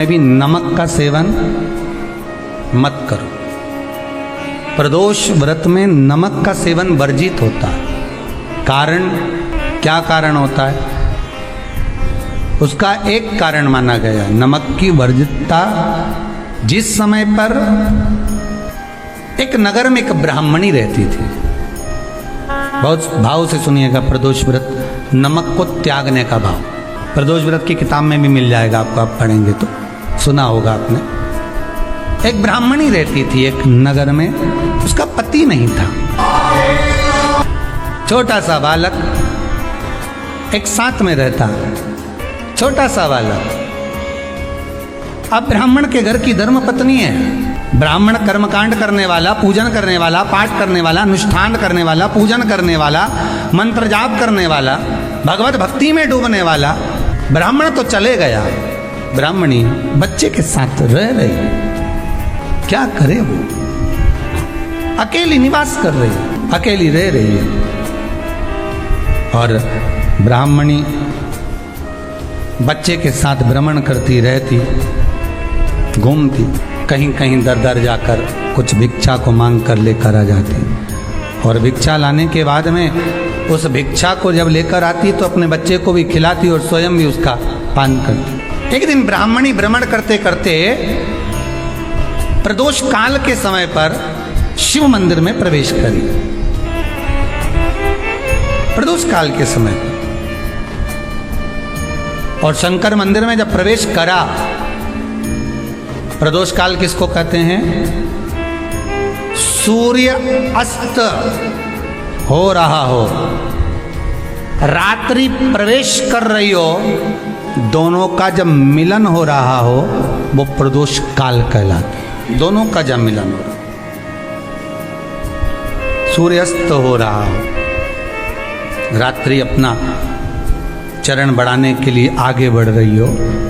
भी नमक का सेवन मत करो। प्रदोष व्रत में नमक का सेवन वर्जित होता है। कारण क्या कारण होता है? उसका एक कारण माना गया नमक की वर्जितता। जिस समय पर एक नगर में एक ब्राह्मणी रहती थी, बहुत भाव से सुनिएगा, प्रदोष व्रत नमक को त्यागने का भाव प्रदोष व्रत की किताब में भी मिल जाएगा आपको, आप पढ़ेंगे तो सुना होगा आपने। एक ब्राह्मणी रहती थी एक नगर में, उसका पति नहीं था। छोटा सा बालक एक साथ में रहता, छोटा सा बालक। अब ब्राह्मण के घर की धर्म पत्नी है। ब्राह्मण कर्मकांड करने वाला, पूजन करने वाला, पाठ करने वाला, अनुष्ठान करने वाला, पूजन करने वाला, मंत्र जाप करने वाला, भगवत भक्ति में डूबने वाला। ब्राह्मण तो चले गया, ब्राह्मणी बच्चे के साथ रह रही। क्या करे वो? अकेली निवास कर रही, अकेली रह रही है। और ब्राह्मणी बच्चे के साथ भ्रमण करती रहती, घूमती, कहीं कहीं दर दर जाकर कुछ भिक्षा को मांग कर लेकर आ जाती। और भिक्षा लाने के बाद में उस भिक्षा को जब लेकर आती तो अपने बच्चे को भी खिलाती और स्वयं भी उसका पान करती। एक दिन ब्राह्मणी भ्रमण करते करते प्रदोष काल के समय पर शिव मंदिर में प्रवेश करी। प्रदोष काल के समय पर और शंकर मंदिर में जब प्रवेश करा, प्रदोष काल किसको कहते हैं? सूर्य अस्त हो रहा हो, रात्रि प्रवेश कर रही हो, दोनों का जब मिलन हो रहा हो वो प्रदोष काल कहलाता। दोनों का जब मिलन हो रहा, सूर्यास्त हो रहा हो, रात्रि अपना चरण बढ़ाने के लिए आगे बढ़ रही हो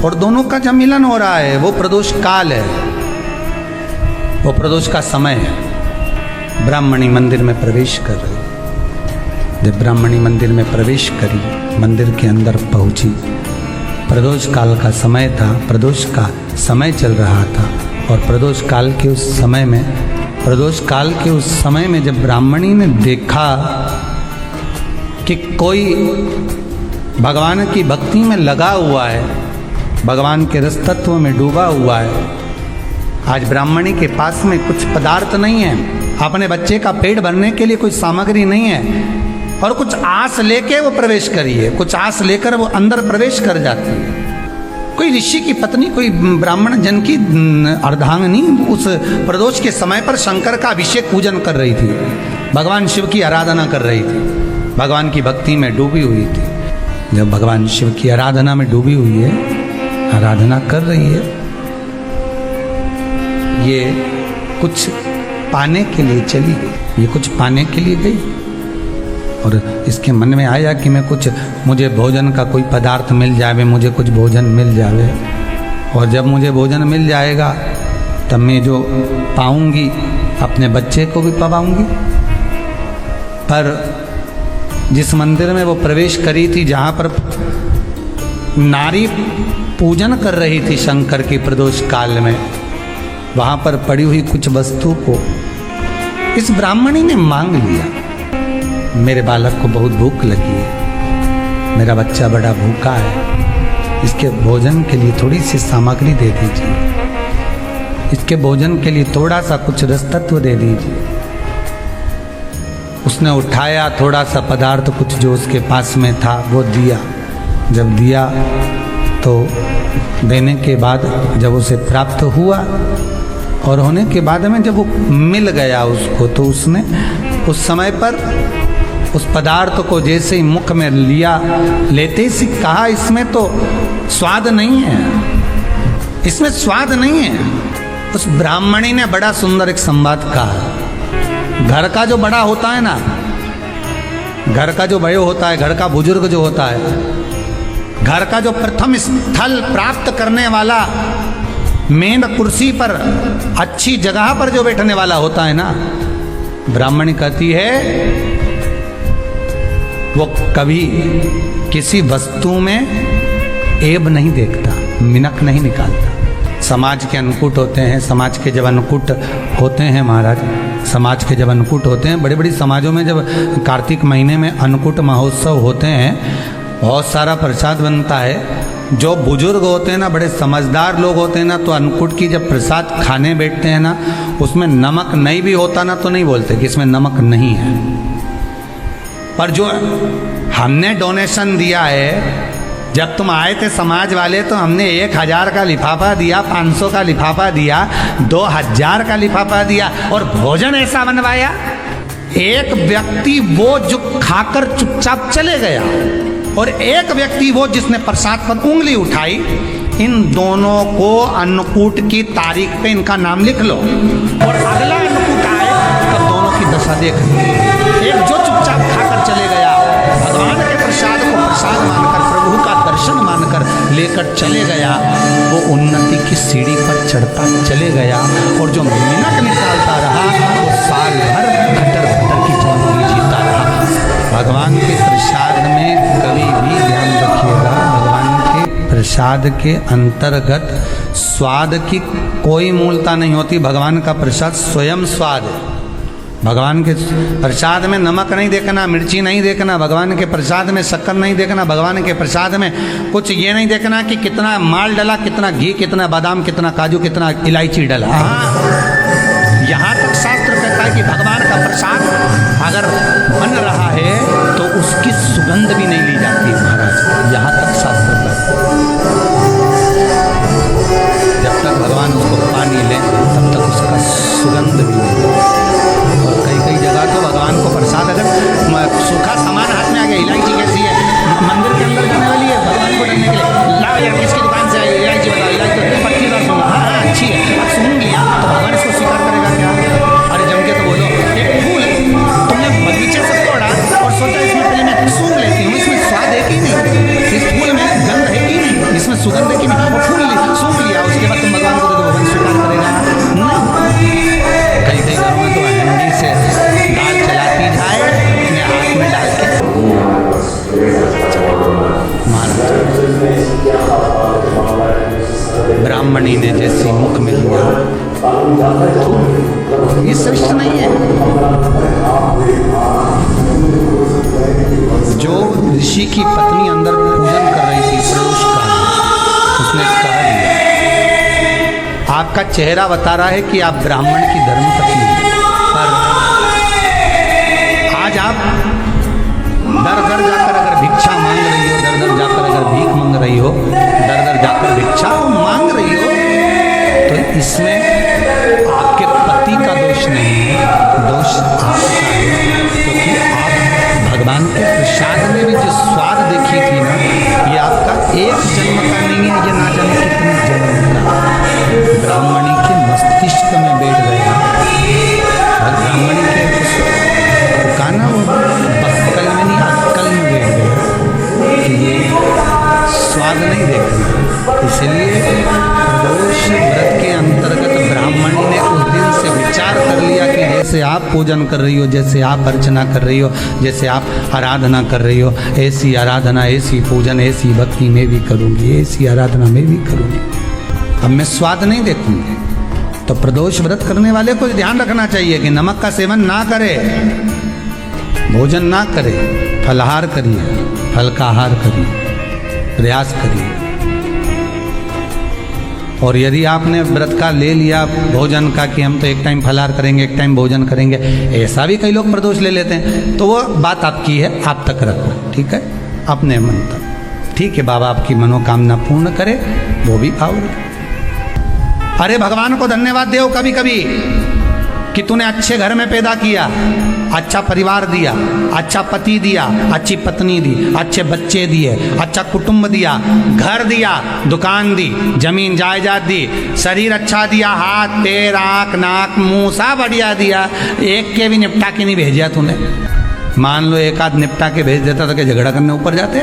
और दोनों का जब मिलन हो रहा है, वो प्रदोष काल है, वो प्रदोष का समय है। ब्राह्मणी मंदिर में प्रवेश कर रही। जब ब्राह्मणी मंदिर में प्रवेश करी, मंदिर के अंदर पहुंची, प्रदोष काल का समय था, प्रदोष का समय चल रहा था। और प्रदोष काल के उस समय में, प्रदोष काल के उस समय में जब ब्राह्मणी ने देखा कि कोई भगवान की भक्ति में लगा हुआ है, भगवान के रस तत्व में डूबा हुआ है। आज ब्राह्मणी के पास में कुछ पदार्थ नहीं है, अपने बच्चे का पेट भरने के लिए कोई सामग्री नहीं है, और कुछ आस लेके वो प्रवेश करी है, कुछ आस लेकर वो अंदर प्रवेश कर जाती है। कोई ऋषि की पत्नी, कोई ब्राह्मण जन की अर्धांगिनी उस प्रदोष के समय पर शंकर का अभिषेक पूजन कर रही थी, भगवान शिव की आराधना कर रही थी, भगवान की भक्ति में डूबी हुई थी। जब भगवान शिव की आराधना में डूबी हुई है, आराधना कर रही है, ये कुछ पाने के लिए चली गई, ये कुछ पाने के लिए गई और इसके मन में आया कि मैं कुछ, मुझे भोजन का कोई पदार्थ मिल जाए, मुझे कुछ भोजन मिल जाए, और जब मुझे भोजन मिल जाएगा तब मैं जो पाऊंगी अपने बच्चे को भी पाऊंगी। पर जिस मंदिर में वो प्रवेश करी थी, जहाँ पर नारी पूजन कर रही थी शंकर की प्रदोष काल में, वहाँ पर पड़ी हुई कुछ वस्तु को इस ब्राह्मणी ने मांग लिया। मेरे बालक को बहुत भूख लगी है, मेरा बच्चा बड़ा भूखा है, इसके भोजन के लिए थोड़ी सी सामग्री दे दीजिए, इसके भोजन के लिए थोड़ा सा कुछ रस तत्व दे दीजिए। उसने उठाया थोड़ा सा पदार्थ, कुछ जो उसके पास में था वो दिया। जब दिया तो देने के बाद जब उसे प्राप्त हुआ और होने के बाद में जब वो मिल गया उसको, तो उसने उस समय पर उस पदार्थ को जैसे ही मुख में लिया, लेते ही कहा, इसमें तो स्वाद नहीं है, इसमें स्वाद नहीं है। उस ब्राह्मणी ने बड़ा सुंदर एक संवाद कहा। घर का जो बड़ा होता है ना, घर का जो बड़ा होता है, घर का बुजुर्ग जो होता है, घर का जो प्रथम स्थल प्राप्त करने वाला, मेन कुर्सी पर, अच्छी जगह पर जो बैठने वाला होता है ना, ब्राह्मणी कहती है वो कभी किसी वस्तु में ऐब नहीं देखता, मिनक नहीं निकालता। समाज के अन्नकूट होते हैं, समाज के जब अन्नकूट होते हैं महाराज, समाज के जब अन्नकूट होते हैं, बड़ी बड़ी समाजों में जब कार्तिक महीने में अन्नकूट महोत्सव होते हैं, बहुत सारा प्रसाद बनता है। जो बुजुर्ग होते हैं ना, बड़े समझदार लोग होते हैं ना, तो अन्नकूट की जब प्रसाद खाने बैठते हैं ना, उसमें नमक नहीं भी होता ना तो नहीं बोलते कि इसमें नमक नहीं है। पर जो हमने डोनेशन दिया है, जब तुम आए थे समाज वाले तो हमने 1000 का लिफाफा दिया, 500 का लिफाफा दिया, 2000 का लिफाफा दिया, और भोजन ऐसा बनवाया। एक व्यक्ति वो जो खाकर चुपचाप चले गया, और एक व्यक्ति वो जिसने प्रसाद पर उंगली उठाई। इन दोनों को अन्नकूट की तारीख पे इनका नाम लिख लो, और अगला अन्नकूट आए तब दोनों की दशा देख लो। एक जो चुपचाप खाकर चले गया, भगवान के प्रसाद को प्रसाद मानकर, प्रभु का दर्शन मानकर लेकर चले गया, वो उन्नति की सीढ़ी पर चढ़ता चले गया। और जो मिनट निकालता रहा वो साल भर खटर खटर की जिंदगी जीता रहा। भगवान के प्रसाद में कभी भी ध्यान रखिएगा, भगवान के प्रसाद के अंतर्गत स्वाद की कोई मूलता नहीं होती। भगवान का प्रसाद स्वयं स्वाद है। भगवान के प्रसाद में नमक नहीं देखना, मिर्ची नहीं देखना, भगवान के प्रसाद में शक्कर नहीं देखना, भगवान के प्रसाद में कुछ ये नहीं देखना कि कितना माल डला, कितना घी, कितना बादाम, कितना काजू, कितना इलायची डला। हाँ, यहाँ तक शास्त्र कहता है कि भगवान का प्रसाद अगर बन रहा है तो उसकी सुगंध भी नहीं ली जाती महाराज। यहाँ तक शास्त्र कहता है, जब तक भगवान उसको पानी ले तब तक उसका सुगंध भी नहीं। और कई कई जगह तो भगवान को प्रसाद अगर सूखा सामान हाथ में आ गया, इलायची कैसी है, मंदिर के अंदर जाने वाली है, भगवान को डरने के लिए लाओ यार, किसकी दुकान से आई इलायची, बताओ इलायची तो पत्ती दार सुनूंगा, हाँ हाँ अच्छी है, अब सुन लिया तो भगवान इसको स्वीकार करेगा क्या? अरे जम के तो बोलो, एक फूल तुमने बगीचे से तोड़ा और सोचा इसमें पहले मैं सूंघ लेती हूँ, इसमें स्वाद है कि नहीं, इस फूल में गंध है कि नहीं, इसमें सुगंध है कि नहीं, वो फूल सूंघ लिया, उसके बाद तुम भगवान को दे दो, भगवान स्वीकार करेगा नहीं। कई कई घरों में तो हंडी से दाल चलाती जाए, अपने हाथ में डाल के ब्राह्मणी ने जैसी मुख में लिया, ये श्रेष्ठ नहीं है। जो ऋषि की पत्नी अंदर पूजन कर रही थी प्रदोष काल में, उसने कहा दिया, आपका चेहरा बता रहा है कि आप ब्राह्मण की धर्म पत्नी हैं, पर आज आप दर दर जाकर अगर भिक्षा मांग रही हो, दर दर जाकर अगर भीख मांग रही हो, दर दर जाकर भिक्षा तो मांग रही हो, तो इसमें आपके पति का दोष नहीं है, दोष आपका है। क्योंकि आप भगवान के प्रसाद में भी जो स्वाद देखी थी ना, ये आपका एक जन्म का नहीं है, ये ना जाने कितने जन्म का ब्राह्मणी के मस्तिष्क में बैठ गया। ब्राह्मणी के गाना वो बक्कल में नहीं, अक्कल में बैठ गया कि ये स्वाद नहीं देखना। इसलिए प्रदोष व्रत के अंतर्गत ब्राह्मणी ने उस दिन से विचार कर लिया कि जैसे आप पूजन कर रही हो, जैसे आप अर्चना कर रही हो, जैसे आप आराधना कर रही हो, ऐसी आराधना, ऐसी पूजन, ऐसी भक्ति मैं भी करूँगी, ऐसी आराधना मैं भी करूँगी। अब मैं स्वाद नहीं देखूंगी। तो प्रदोष व्रत करने वाले को ध्यान रखना चाहिए कि नमक का सेवन ना करे, भोजन ना करे, फलाहार करिए, फल का आहार करिए, प्रयास करिए। और यदि आपने व्रत का ले लिया भोजन का कि हम तो एक टाइम फलाहार करेंगे, एक टाइम भोजन करेंगे, ऐसा भी कई लोग प्रदोष ले लेते हैं, तो वो बात आपकी है, आप तक रखो, ठीक है, अपने मन तक, ठीक है। बाबा आपकी मनोकामना पूर्ण करे, वो भी भाव रखे। अरे भगवान को धन्यवाद दो कभी कभी कि तूने अच्छे घर में पैदा किया, अच्छा परिवार दिया, अच्छा पति दिया, अच्छी पत्नी दी, अच्छे बच्चे दिए, अच्छा कुटुंब दिया, घर दिया, दुकान दी, जमीन जायदाद दी, शरीर अच्छा दिया, हाथ पैर आँख नाक मुंह सब बढ़िया दिया, एक के भी निपटा के नहीं भेजा तूने। मान लो एक आध निपटा के भेज देता तो क्या झगड़ा करने ऊपर जाते?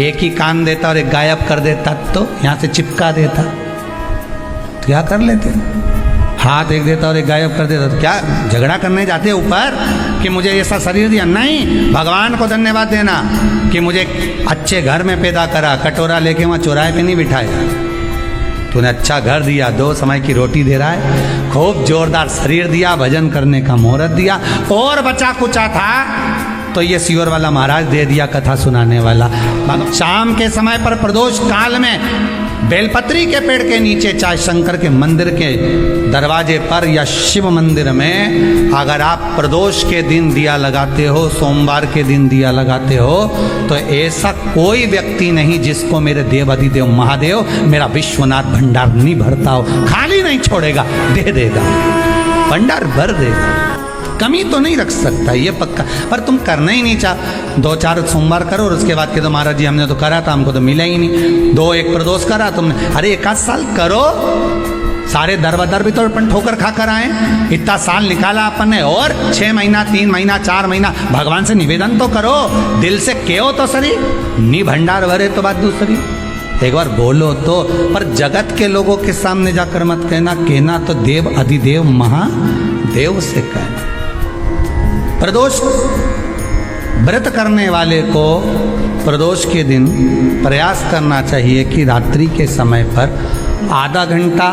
एक ही कान देता और एक गायब कर देता तो यहाँ से चिपका देता, तो क्या कर लेते? हाथ एक देता और एक गायब कर देता तो क्या झगड़ा करने जाते ऊपर कि मुझे ऐसा शरीर दिया? नहीं, भगवान को धन्यवाद देना कि मुझे अच्छे घर में पैदा करा, कटोरा लेके वहाँ चौराहे पे नहीं बिठाया, तूने अच्छा घर दिया, 2 समय की रोटी दे रहा है, खूब जोरदार शरीर दिया, भजन करने का मुहूर्त दिया, और बचा कुचा था तो ये सीवर वाला महाराज दे दिया, कथा सुनाने वाला। शाम के समय पर प्रदोष काल में बेलपत्री के पेड़ के नीचे, चाहे शंकर के मंदिर के दरवाजे पर या शिव मंदिर में, अगर आप प्रदोष के दिन दिया लगाते हो, सोमवार के दिन दिया लगाते हो, तो ऐसा कोई व्यक्ति नहीं जिसको मेरे देव अधिदेव महादेव मेरा विश्वनाथ भंडार नहीं भरता हो, खाली नहीं छोड़ेगा, दे देगा, भंडार भर देगा, कमी तो नहीं रख सकता, ये पक्का। पर तुम करना ही नहीं चाह, 2-4 सोमवार करो और उसके बाद के तो महाराज जी हमने तो करा था, हमको तो मिला ही नहीं, 2-1 प्रदोष करा तुमने, अरे 1 साल करो, सारे दर बदर भी तो अपन ठोकर खा कर आए, इतना साल निकाला अपन ने, और 6 महीना 3 महीना 4 महीना भगवान से निवेदन तो करो, दिल से कहो तो सरी, नी भंडार भरे तो बात दूसरी, एक बार बोलो तो। पर जगत के लोगों के सामने जाकर मत कहना, कहना तो देव अधिदेव महादेव से कहना। प्रदोष व्रत करने वाले को प्रदोष के दिन प्रयास करना चाहिए कि रात्रि के समय पर आधा घंटा,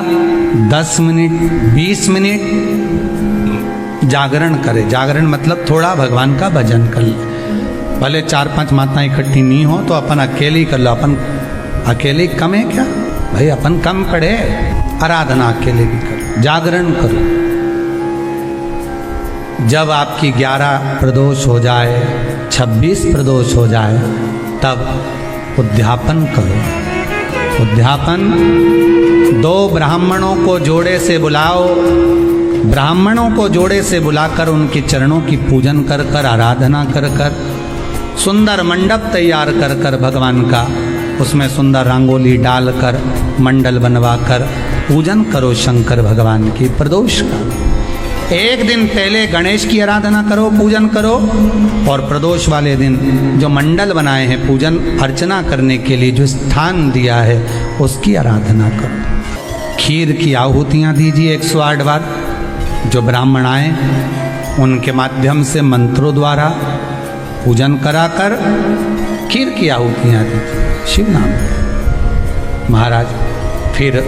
10 मिनट, 20 मिनट जागरण करे। जागरण मतलब थोड़ा भगवान का भजन कर ले, भले 4-5 माताएं इकट्ठी नहीं हो तो अपन अकेले ही कर लो। अपन अकेले कम है क्या भाई, अपन कम पड़े, आराधना अकेले भी करो, जागरण करो। जब आपकी 11 प्रदोष हो जाए, 26 प्रदोष हो जाए, तब उद्यापन करो। उद्यापन 2 ब्राह्मणों को जोड़े से बुलाओ, ब्राह्मणों को जोड़े से बुलाकर उनके चरणों की पूजन कर कर, आराधना कर कर, सुंदर मंडप तैयार कर कर भगवान का, उसमें सुंदर रंगोली डालकर, मंडल बनवाकर पूजन करो शंकर भगवान की प्रदोष का। एक दिन पहले गणेश की आराधना करो, पूजन करो, और प्रदोष वाले दिन जो मंडल बनाए हैं पूजन अर्चना करने के लिए, जो स्थान दिया है उसकी आराधना करो। खीर की आहुतियाँ दीजिए 108 बार, जो ब्राह्मण आए उनके माध्यम से मंत्रों द्वारा पूजन कराकर खीर की आहुतियाँ दीजिए शिव नाम। महाराज फिर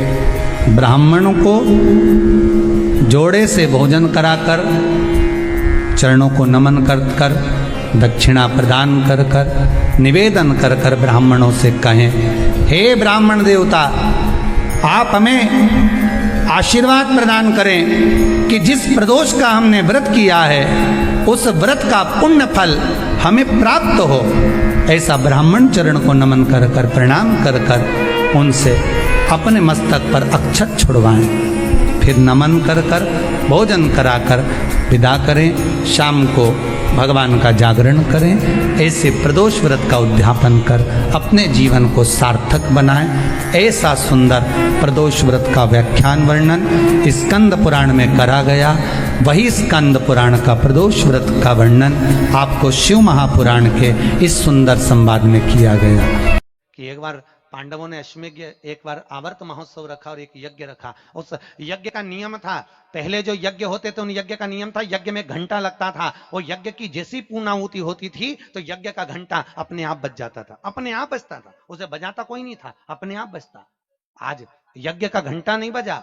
ब्राह्मणों को जोड़े से भोजन कराकर, चरणों को नमन कर कर, दक्षिणा प्रदान कर कर, निवेदन कर कर ब्राह्मणों से कहें, हे ब्राह्मण देवता, आप हमें आशीर्वाद प्रदान करें कि जिस प्रदोष का हमने व्रत किया है उस व्रत का पुण्य फल हमें प्राप्त हो। ऐसा ब्राह्मण चरण को नमन कर कर, प्रणाम कर कर उनसे अपने मस्तक पर अक्षत छुड़वाएं, फिर नमन कर कर, भोजन कराकर विदा करें। शाम को भगवान का जागरण करें। ऐसे प्रदोष व्रत का उद्यापन कर अपने जीवन को सार्थक बनाएं। ऐसा सुंदर प्रदोष व्रत का व्याख्यान वर्णन स्कंद पुराण में करा गया। वही स्कंद पुराण का प्रदोष व्रत का वर्णन आपको शिव महापुराण के इस सुंदर संवाद में किया गया कि एक बार पांडवों ने अश्वमेध एक बार आवर्त महोत्सव रखा और एक यज्ञ रखा। उस यज्ञ का नियम था, पहले जो यज्ञ होते थे उन यज्ञ का नियम था, यज्ञ में घंटा लगता था। वो यज्ञ की जैसी पूर्णाहुति होती थी तो यज्ञ का घंटा अपने आप बज जाता था, अपने आप बजता था, उसे बजाता कोई नहीं था, अपने आप बजता। आज यज्ञ का घंटा नहीं बजा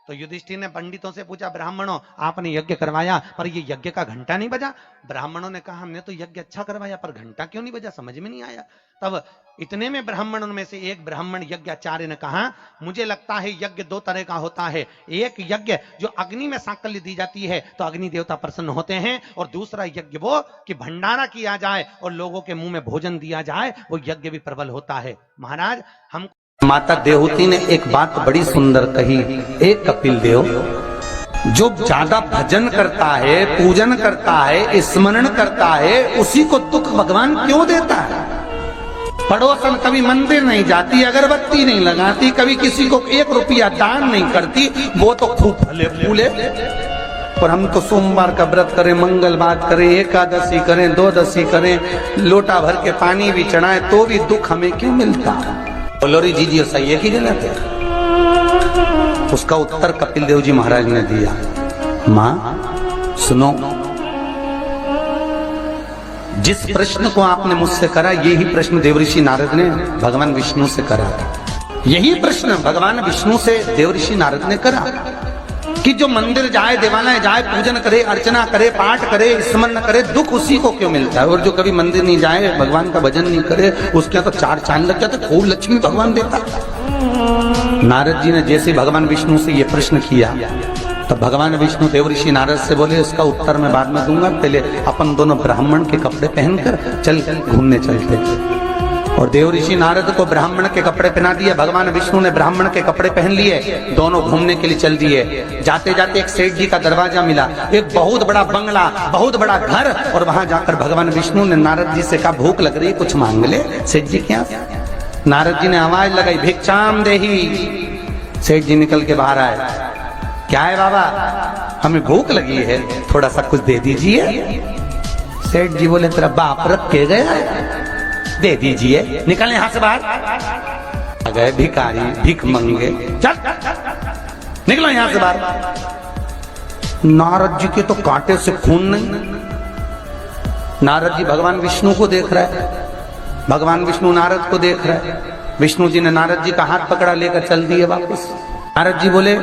तो युधिष्ठिर ने पंडितों से पूछा, ब्राह्मणों आपने यज्ञ करवाया पर ये यज्ञ का घंटा नहीं बजा। ब्राह्मणों ने कहा हमने तो यज्ञ अच्छा करवाया पर घंटा क्यों नहीं बजा, समझ में नहीं आया। तब इतने में ब्राह्मणों में से एक ब्राह्मण यज्ञाचार्य ने कहा, मुझे लगता है यज्ञ 2 तरह का होता है। एक यज्ञ जो अग्नि में सांकल्य दी जाती है तो अग्नि देवता प्रसन्न होते हैं, और दूसरा यज्ञ वो कि भंडारा किया जाए और लोगों के मुंह में भोजन दिया जाए, वो यज्ञ भी प्रबल होता है। महाराज हम माता देवहूति ने एक बात बड़ी सुंदर कही, एक कपिल देव जो ज्यादा भजन करता है, पूजन करता है, स्मरण करता है, उसी को दुख भगवान क्यों देता है। पड़ोसन कभी मंदिर नहीं जाती, अगरबत्ती नहीं लगाती, कभी किसी को 1 रुपया दान नहीं करती, वो तो खूब फले फूले। और हम तो सोमवार का व्रत करें, मंगलवार करें, एकादशी करें, द्वादशी करें, लोटा भर के पानी भी चढ़ाएं तो भी दुख हमें क्यों मिलता है। बोलोरी जी सही है कि गलत है? उसका उत्तर कपिल देव जी महाराज ने दिया, मां सुनो, जिस प्रश्न को आपने मुझसे करा यही प्रश्न देवऋषि नारद ने भगवान विष्णु से करा था। यही प्रश्न भगवान विष्णु से देवऋषि नारद ने करा कि जो मंदिर जाए, देवालय जाए, पूजन करे, अर्चना करे, पाठ करे, स्मरण करे, दुख उसी को क्यों मिलता है? और जो कभी मंदिर नहीं जाए, भगवान का भजन नहीं करे, उसके तो 4 चांद लग जाते, खूब लक्ष्मी भगवान देता। नारद जी ने जैसे भगवान विष्णु से ये प्रश्न किया तो भगवान विष्णु देवऋषि नारद से बोले, इसका उत्तर मैं बाद में दूंगा, पहले अपन दोनों ब्राह्मण के कपड़े पहनकर चल घूमने चलते। और देवऋषि नारद को ब्राह्मण के कपड़े पहना दिए, भगवान विष्णु ने ब्राह्मण के कपड़े पहन लिए, दोनों घूमने के लिए चल दिए। जाते जाते एक सेठ जी का दरवाजा मिला, एक बहुत बड़ा बंगला, बहुत बड़ा घर, और वहां जाकर भगवान विष्णु ने नारद जी से कहा, भूख लग रही, कुछ मांग ले। सेठ जी क्या? नारद जी ने आवाज लगाई, भिक्षाम देही। सेठ जी निकल के बाहर आए, क्या है बाबा? हमें भूख लगी है, थोड़ा सा कुछ दे दीजिए। सेठ जी बोले, तेरा बाप रख के गया है, दे दीजिए, निकल यहां से बाहर। आ गए भिखारी, भीख मंगे, चल निकलो यहां से बाहर। नारद जी के तो कांटे से खून नहीं। नारद जी भगवान विष्णु को देख रहा है, भगवान विष्णु नारद को देख रहा है। विष्णु जी ने नारद जी का हाथ पकड़ा, लेकर चल दिए वापस। नारद जी बोले,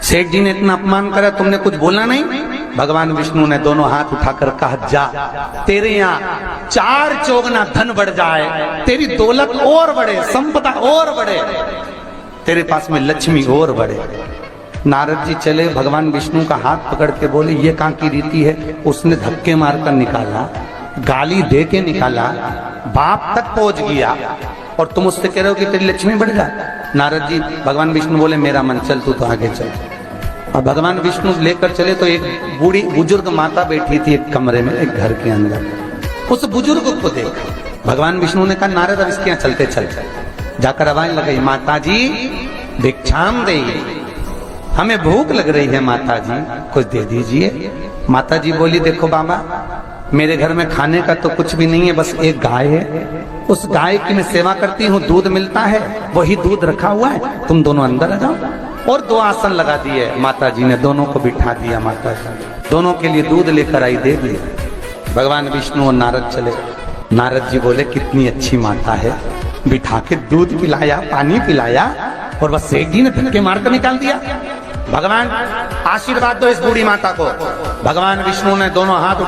सेठ जी ने इतना अपमान करा, तुमने कुछ बोला नहीं? भगवान विष्णु ने दोनों हाथ उठाकर कहा, जा, तेरे यहाँ 4 चौगुना धन बढ़ जाए, तेरी दौलत और बढ़े, संपदा और बढ़े, तेरे पास में लक्ष्मी और बढ़े। नारद जी चले, भगवान विष्णु का हाथ पकड़ के बोले, ये कहाँ की रीति है? उसने धक्के मारकर निकाला, गाली दे के निकाला, बाप तक पहुंच गया, और तुम उससे कह रहे हो कि तेरी लक्ष्मी बढ़ जाए। नारद जी, भगवान विष्णु बोले, मेरा मन, चल तू तो आगे चल। और भगवान विष्णु लेकर चले तो एक बूढ़ी बुजुर्ग माता बैठी थी एक कमरे में, एक घर के अंदर। उस बुजुर्ग को देख भगवान विष्णु ने कहा, नारद अब इसके यहाँ चलते चल। जाकर आवाज लगाई, माता जी भिक्षाम दे, हमें भूख लग रही है माता जी, कुछ दे दीजिए। माता जी बोली, देखो बाबा, मेरे घर में खाने का तो कुछ भी नहीं है, बस एक गाय है, उस गाय की मैं सेवा करती हूँ, दूध मिलता है, वही दूध रखा हुआ है, तुम दोनों अंदर आ जाओ। और 2 आसन लगा दिए माता जी ने, दोनों को बिठा दिया। माता जी दोनों के लिए दूध लेकर आई, दे दिया। भगवान विष्णु और नारद चले। नारद जी बोले, कितनी अच्छी माता है, बिठा के दूध पिलाया, पानी पिलाया, और बस सेठ जी ने धक्के मारकर निकाल दिया। भगवान आशीर्वाद दो इस बूढ़ी माता को। भगवान विष्णु ने दोनों हाथ उठा